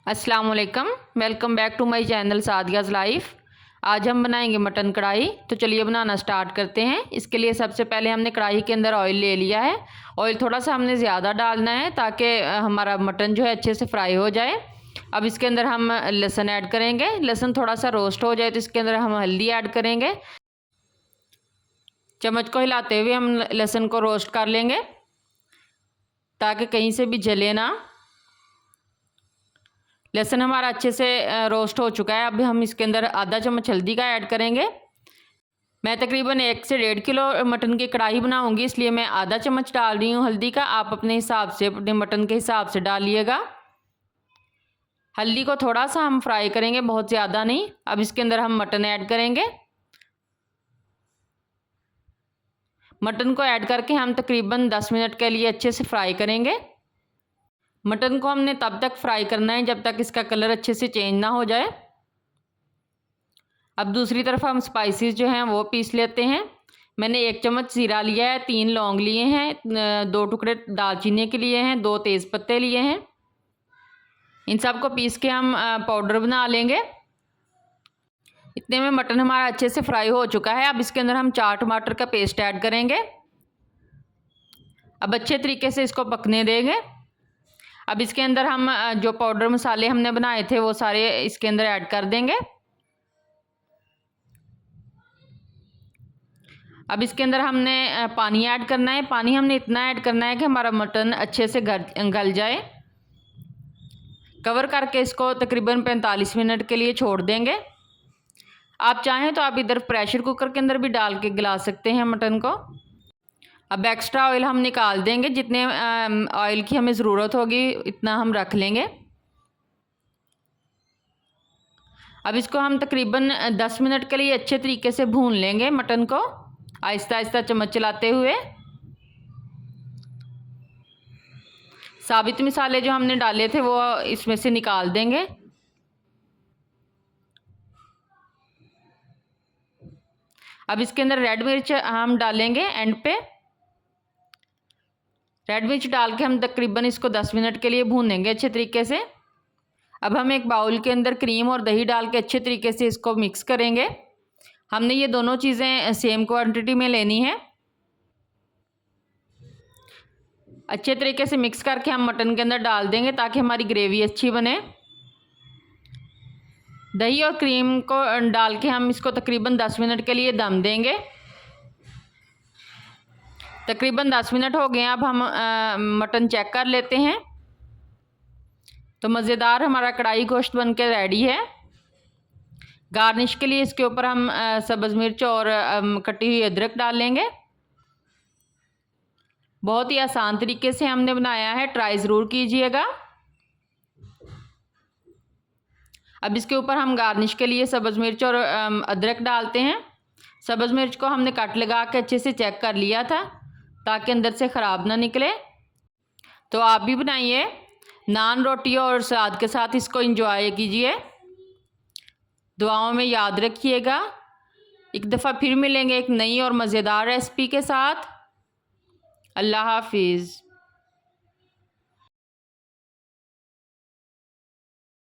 अस्सलाम वालेकुम, welcome back to my channel Sadia's life. आज हम बनाएंगे मटन कढ़ाई। तो चलिए बनाना स्टार्ट करते हैं। इसके लिए सबसे पहले हमने कढ़ाई के अंदर ऑयल ले लिया है। ऑयल थोड़ा सा हमने ज़्यादा डालना है ताकि हमारा मटन जो है अच्छे से फ्राई हो जाए। अब इसके अंदर हम लहसुन ऐड करेंगे। लहसुन थोड़ा सा रोस्ट हो जाए तो इसके अंदर हम हल्दी ऐड करेंगे। चम्मच को हिलाते हुए हम लहसुन को रोस्ट कर लेंगे ताकि कहीं से भी जले ना। लहसुन हमारा अच्छे से रोस्ट हो चुका है। अब हम इसके अंदर आधा चम्मच हल्दी का ऐड करेंगे। मैं तकरीबन 1 से 1.5 किलो मटन की कढ़ाई बनाऊंगी, इसलिए मैं आधा चम्मच डाल रही हूँ हल्दी का। आप अपने हिसाब से, अपने मटन के हिसाब से डालिएगा। हल्दी को थोड़ा सा हम फ्राई करेंगे, बहुत ज़्यादा नहीं। अब इसके अंदर हम मटन ऐड करेंगे। मटन को ऐड करके हम तकरीबन 10 मिनट के लिए अच्छे से फ्राई करेंगे। मटन को हमने तब तक फ्राई करना है जब तक इसका कलर अच्छे से चेंज ना हो जाए। अब दूसरी तरफ हम स्पाइसेस जो हैं वो पीस लेते हैं। मैंने 1 चम्मच ज़ीरा लिया है, 3 लौंग लिए हैं, 2 टुकड़े दालचीनी के लिए हैं, 2 तेज़ पत्ते लिए हैं। इन सब को पीस के हम पाउडर बना लेंगे। इतने में मटन हमारा अच्छे से फ्राई हो चुका है। अब इसके अंदर हम 4 टमाटर का पेस्ट ऐड करेंगे। अब अच्छे तरीके से इसको पकने देंगे। अब इसके अंदर हम जो पाउडर मसाले हमने बनाए थे वो सारे इसके अंदर ऐड कर देंगे। अब इसके अंदर हमने पानी ऐड करना है। पानी हमने इतना ऐड करना है कि हमारा मटन अच्छे से गल जाए। कवर करके इसको तकरीबन 45 मिनट के लिए छोड़ देंगे। आप चाहें तो आप इधर प्रेशर कुकर के अंदर भी डाल के गला सकते हैं मटन को। अब एक्स्ट्रा ऑयल हम निकाल देंगे। जितने ऑयल की हमें ज़रूरत होगी इतना हम रख लेंगे। अब इसको हम तकरीबन 10 मिनट के लिए अच्छे तरीके से भून लेंगे मटन को, आहिस्ता आहिस्ता चम्मच चलाते हुए। साबित मसाले जो हमने डाले थे वो इसमें से निकाल देंगे। अब इसके अंदर रेड मिर्च हम डालेंगे एंड पे। रेड मिर्च डाल के हम तकरीबन इसको 10 मिनट के लिए भूनेंगे अच्छे तरीके से। अब हम एक बाउल के अंदर क्रीम और दही डाल के अच्छे तरीके से इसको मिक्स करेंगे। हमने ये दोनों चीज़ें सेम क्वांटिटी में लेनी है। अच्छे तरीके से मिक्स करके हम मटन के अंदर डाल देंगे ताकि हमारी ग्रेवी अच्छी बने। दही और क्रीम को डाल के हम इसको तकरीबन 10 मिनट के लिए दम देंगे। तकरीबन 10 मिनट हो गए हैं। अब हम मटन चेक कर लेते हैं। तो मज़ेदार हमारा कढ़ाई गोश्त बन के रेडी है। गार्निश के लिए इसके ऊपर हम सब्ज़ मिर्च और कटी हुई अदरक डाल लेंगे। बहुत ही आसान तरीके से हमने बनाया है, ट्राई ज़रूर कीजिएगा। अब इसके ऊपर हम गार्निश के लिए सब्ज़ मिर्च और अदरक डालते हैं। सब्ज़ मिर्च को हमने कट लगा के अच्छे से चेक कर लिया था ताकि अंदर से ख़राब ना निकले। तो आप भी बनाइए, नान रोटी और सलाद के साथ इसको एंजॉय कीजिए। दुआओं में याद रखिएगा। एक दफ़ा फिर मिलेंगे एक नई और मज़ेदार रेसिपी के साथ। अल्लाह हाफिज़।